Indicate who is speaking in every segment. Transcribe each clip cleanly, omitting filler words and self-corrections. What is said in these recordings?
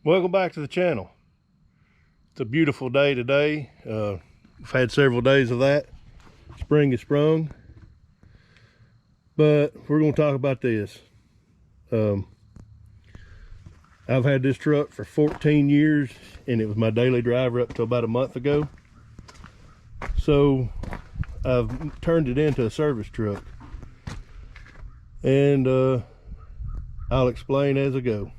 Speaker 1: Welcome back to the channel. It's a beautiful day today. We've had several days of that. Spring has sprung. But we're going to talk about this. I've had this truck for 14 years and it was my daily driver up until about a month ago. So I've turned it into a service truck. And I'll explain as I go.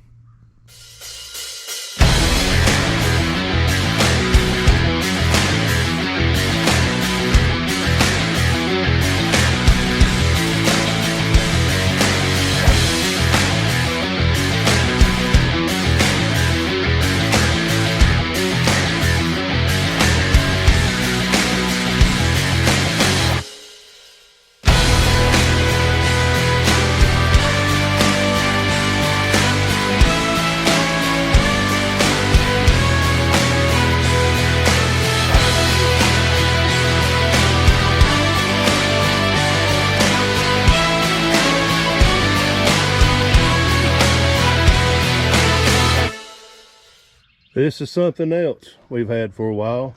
Speaker 1: This is something else we've had for a while.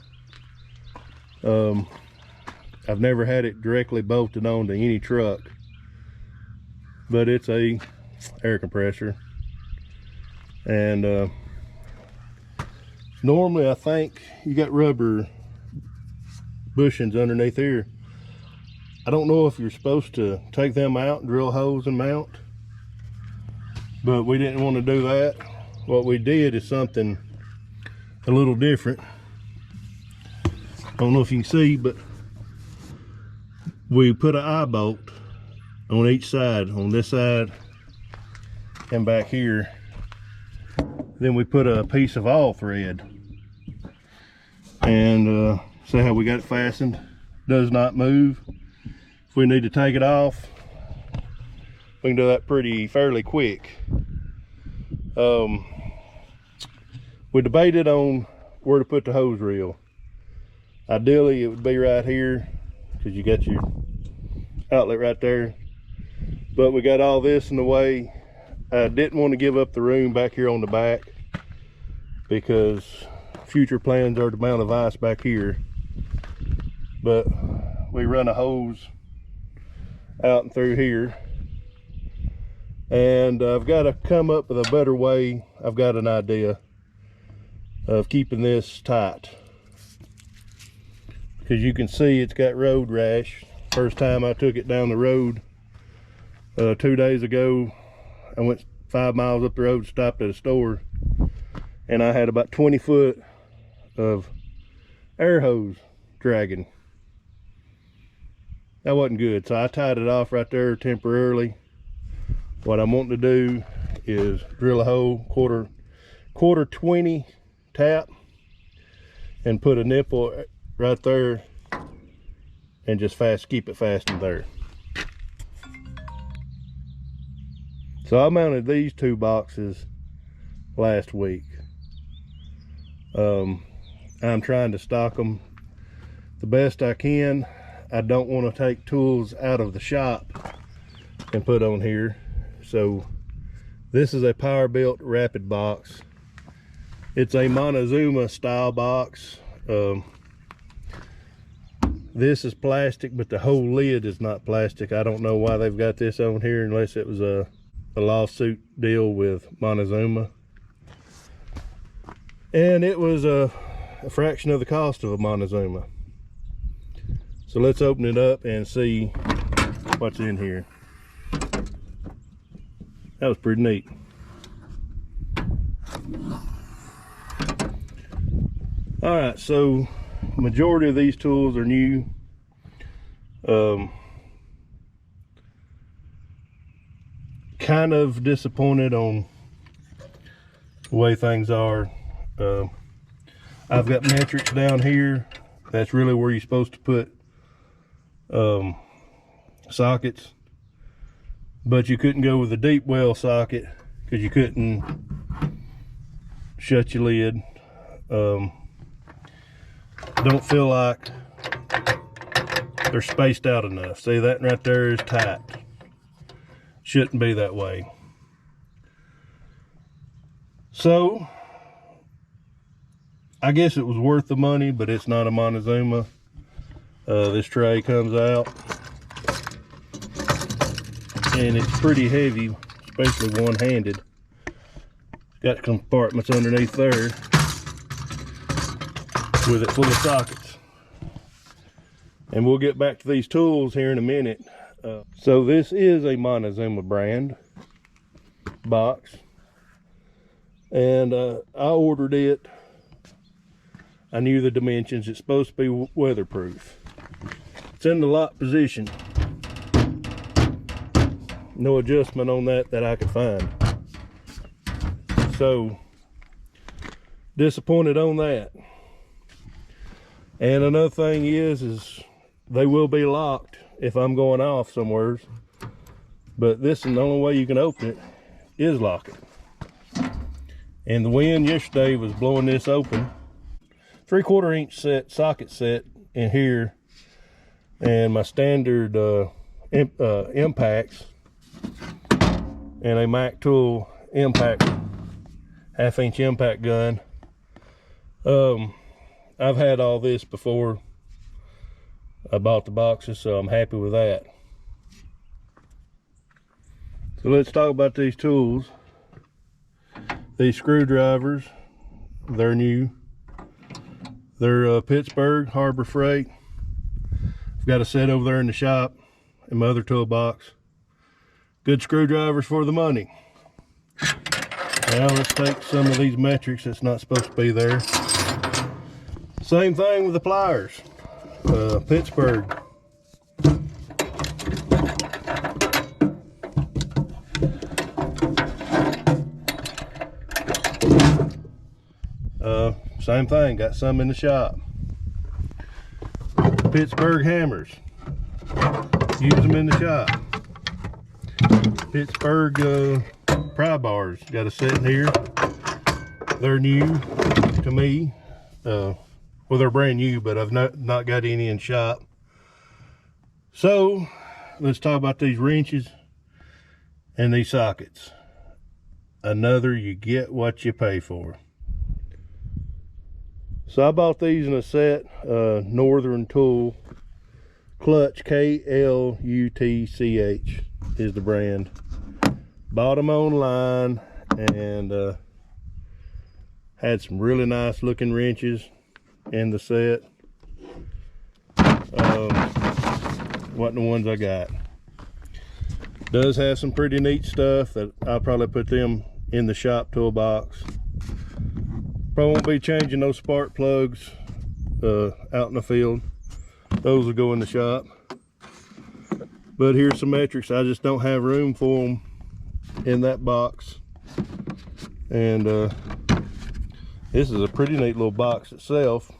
Speaker 1: I've never had it directly bolted onto any truck, but it's a air compressor. And normally I think you got rubber bushings underneath here. I don't know if you're supposed to take them out, drill holes and mount, but we didn't want to do that. What we did is something a little different. I don't know if you can see, but we put an eye bolt on each side, on this side and back here. Then we put a piece of all thread, and see how we got it fastened. Does not move. If we need to take it off, we can do that fairly quick. We debated on where to put the hose reel. Ideally, it would be right here because you got your outlet right there. But we got all this in the way. I didn't want to give up the room back here on the back because future plans are to mount a vise back here. But we run a hose out and through here. And I've got to come up with a better way. I've got an idea of keeping this tight, because you can see it's got road rash. First time I took it down the road 2 days ago, I went 5 miles up the road, stopped at a store, and I had about 20 foot of air hose dragging. That wasn't good, so I tied it off right there temporarily. What I'm wanting to do is drill a hole, quarter 20 tap, and put a nipple right there and just keep it fastened there. So I mounted these 2 boxes last week. I'm trying to stock them the best I can. I don't want to take tools out of the shop and put on here. So this is a Power-Bilt Rapid box. It's a Montezuma style box. This is plastic, but the whole lid is not plastic. I don't know why they've got this on here unless it was a lawsuit deal with Montezuma. And it was a fraction of the cost of a Montezuma. So let's open it up and see what's in here. That was pretty neat. All right, so majority of these tools are new. Kind of disappointed on the way things are. I've got metrics down here. That's really where you're supposed to put sockets, but you couldn't go with a deep well socket because you couldn't shut your lid. Don't feel like they're spaced out enough. See, that right there is tight. Shouldn't be that way. So I guess it was worth the money, but it's not a Montezuma. This tray comes out, and it's pretty heavy, especially one-handed. Got compartments underneath there with it full of sockets. And we'll get back to these tools here in a minute. So this is a Montezuma brand box, and I ordered it. I knew the dimensions. It's supposed to be weatherproof. It's in the lock position. No adjustment on that I could find. So disappointed on that. And another thing is they will be locked if I'm going off somewhere. But this is the only way you can open it, is lock it. And the wind yesterday was blowing this open. 3/4 inch set, socket set in here. And my standard impacts and a Mac Tool impact, 1/2 inch impact gun. I've had all this before I bought the boxes, so I'm happy with that. So let's talk about these tools. These screwdrivers, they're new. They're Pittsburgh Harbor Freight. I've got a set over there in the shop in my other toolbox. Good screwdrivers for the money. Now let's take some of these metrics that's not supposed to be there. Same thing with the pliers. Pittsburgh. Same thing, got some in the shop. Pittsburgh hammers. Use them in the shop. Pittsburgh pry bars. Got a set in here. They're new to me. Well, they're brand new, but I've not got any in shop. So let's talk about these wrenches and these sockets. Another, you get what you pay for. So I bought these in a set. Northern Tool Klutch, Klutch is the brand. Bought them online, and had some really nice looking wrenches in the set. Wasn't the ones I got. Does have some pretty neat stuff that I'll probably put them in the shop toolbox. Probably won't be changing those spark plugs out in the field. Those will go in the shop. But here's some metrics. I just don't have room for them in that box. And this is a pretty neat little box itself.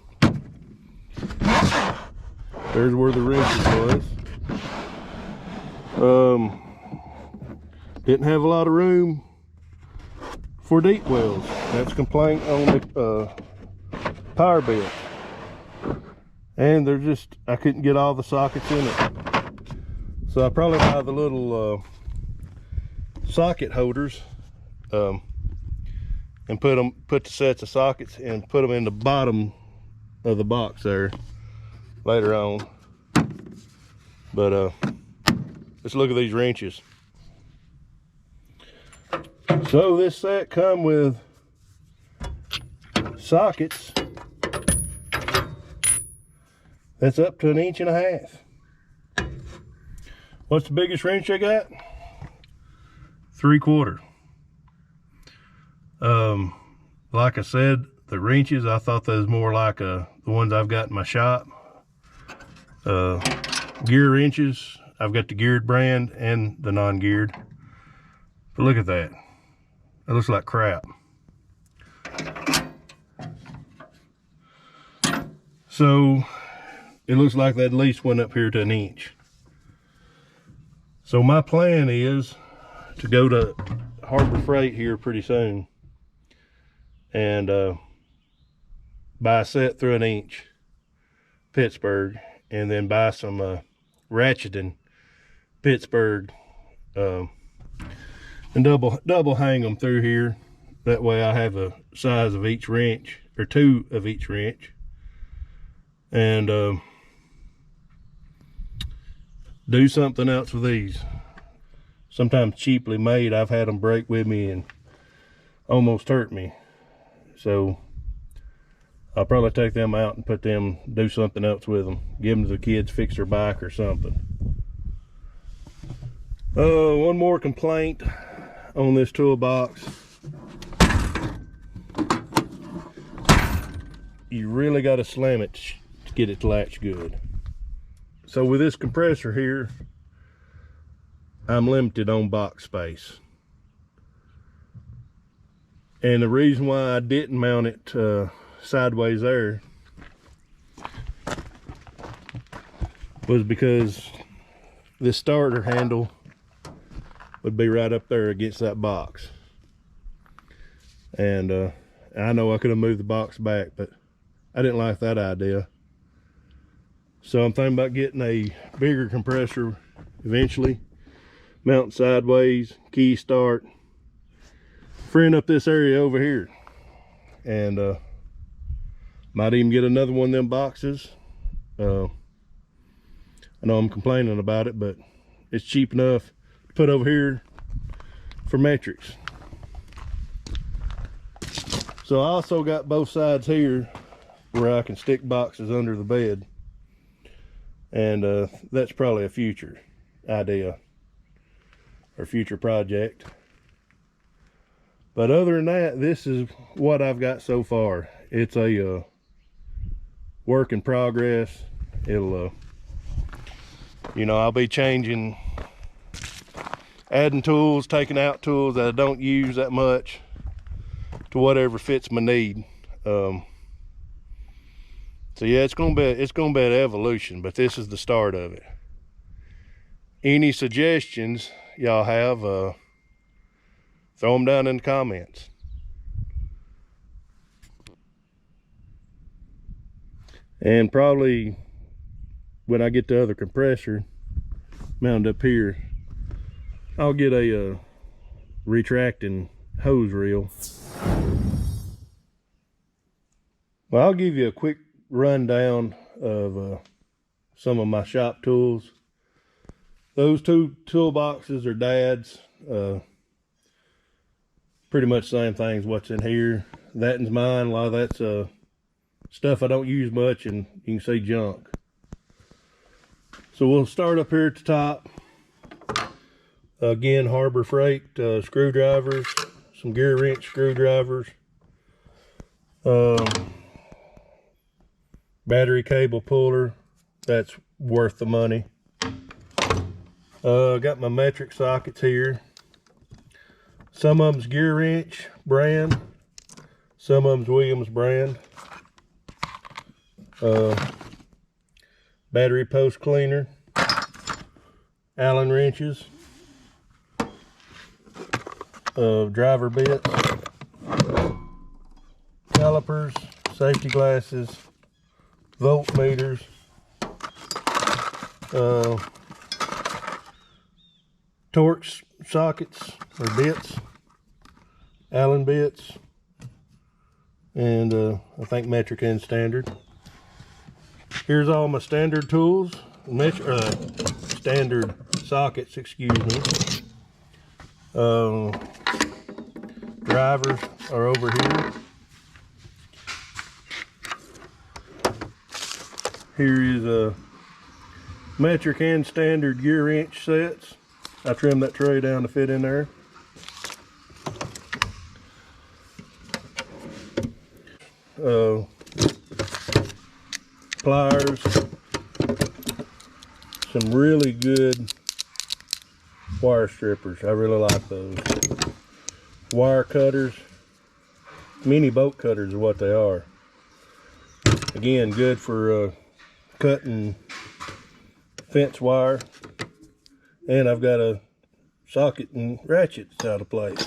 Speaker 1: There's where the wrenches was. Didn't have a lot of room for deep wells. That's a complaint on the power bit. And they're just, I couldn't get all the sockets in it. So I probably buy the little socket holders and put the sets of sockets and put them in the bottom of the box there later on. But let's look at these wrenches. So this set come with sockets that's up to 1.5 inches. What's the biggest wrench I got? 3/4. Like I said, the wrenches, I thought those more like the ones I've got in my shop. Gear wrenches, I've got the geared brand and the non-geared. But look at that. It looks like crap. So it looks like that at least went up here to 1 inch. So my plan is to go to Harbor Freight here pretty soon and buy a set through 1 inch Pittsburgh, and then buy some ratcheting Pittsburgh and double hang them through here That way I have a size of each wrench, or 2 of each wrench. And do something else with these. Sometimes cheaply made, I've had them break with me and almost hurt me. So I'll probably take them out and put them, do something else with them. Give them to the kids, fix their bike or something. One more complaint on this toolbox. You really got to slam it to get it to latch good. So with this compressor here, I'm limited on box space. And the reason why I didn't mount it sideways there was because this starter handle would be right up there against that box. And I know I could have moved the box back, but I didn't like that idea. So I'm thinking about getting a bigger compressor eventually, mount sideways, key start, freeing up this area over here. And might even get another one of them boxes. I know I'm complaining about it, but it's cheap enough to put over here for metrics. So I also got both sides here where I can stick boxes under the bed. And that's probably a future idea or future project. But other than that, this is what I've got so far. It's a work in progress. It'll, you know, I'll be changing, adding tools, taking out tools that I don't use that much to whatever fits my need. So yeah, it's gonna be an evolution, but this is the start of it. Any suggestions y'all have, throw them down in the comments. And probably when I get the other compressor mounted up here, I'll get a retracting hose reel. Well, I'll give you a quick rundown of some of my shop tools. Those 2 toolboxes are Dad's. Pretty much the same thing as what's in here. That one's mine. A lot of that's stuff I don't use much, and you can see junk. So we'll start up here at the top. Again, Harbor Freight screwdrivers, some gear wrench screwdrivers, battery cable puller, that's worth the money. Got my metric sockets here. Some of them's Gear Wrench brand, some of them's Williams brand. Battery post cleaner, Allen wrenches, driver bits, calipers, safety glasses, voltmeters, Torx sockets or bits, Allen bits, and I think metric and standard. Here's all my standard tools, standard sockets, excuse me. Drivers are over here. Here is a metric and standard gear wrench sets. I trimmed that tray down to fit in there. Pliers, some really good wire strippers. I really like those. Wire cutters, mini bolt cutters is what they are. Again, good for cutting fence wire. And I've got a socket and ratchet that's out of place.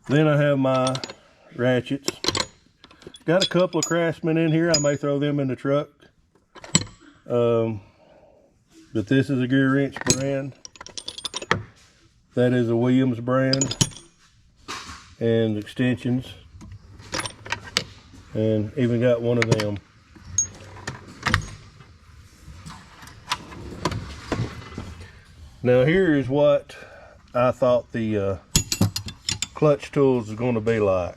Speaker 1: Then I have my ratchets. Got a couple of Craftsman in here. I may throw them in the truck. But this is a Gear Wrench brand. That is a Williams brand, and extensions, and even got one of them. Now here is what I thought the clutch tools is going to be like.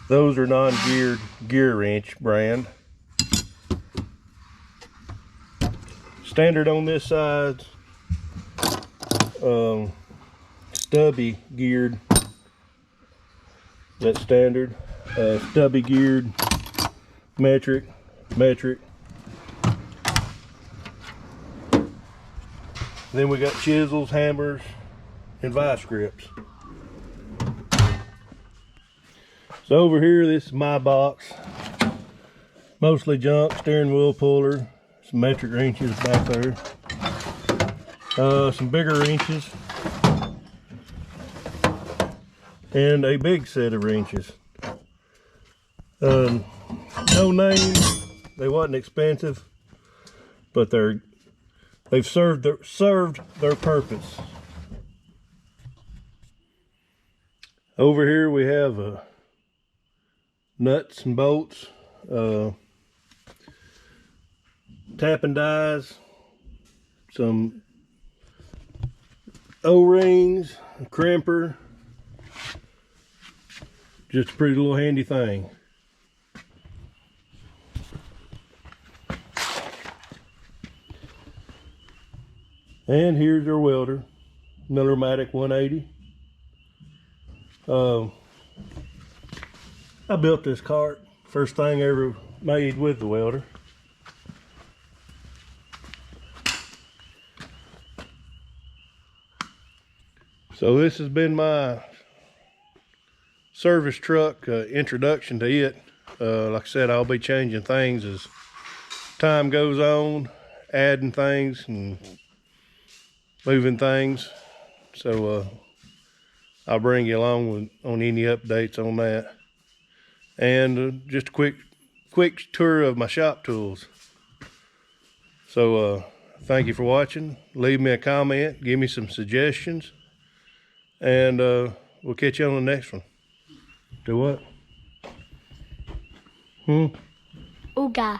Speaker 1: Those are non-geared gear wrench brand. Standard on this side, stubby geared. That's standard. Stubby geared, metric. Then we got chisels, hammers, and vice grips. So over here, this is my box. Mostly junk, steering wheel puller, some metric wrenches back there. Some bigger wrenches. And a big set of wrenches. No name, they wasn't expensive, but they've served their purpose. Over here we have nuts and bolts, tapping dies, some O-rings, a crimper, just a pretty little handy thing. And here's our welder, Miller-Matic 180. I built this cart, first thing I ever made with the welder. So this has been my service truck introduction to it. Like I said, I'll be changing things as time goes on, adding things and moving things. So I'll bring you along on any updates on that. And just a quick tour of my shop tools. So thank you for watching. Leave me a comment, give me some suggestions, and we'll catch you on the next one. Do what?
Speaker 2: Ooga.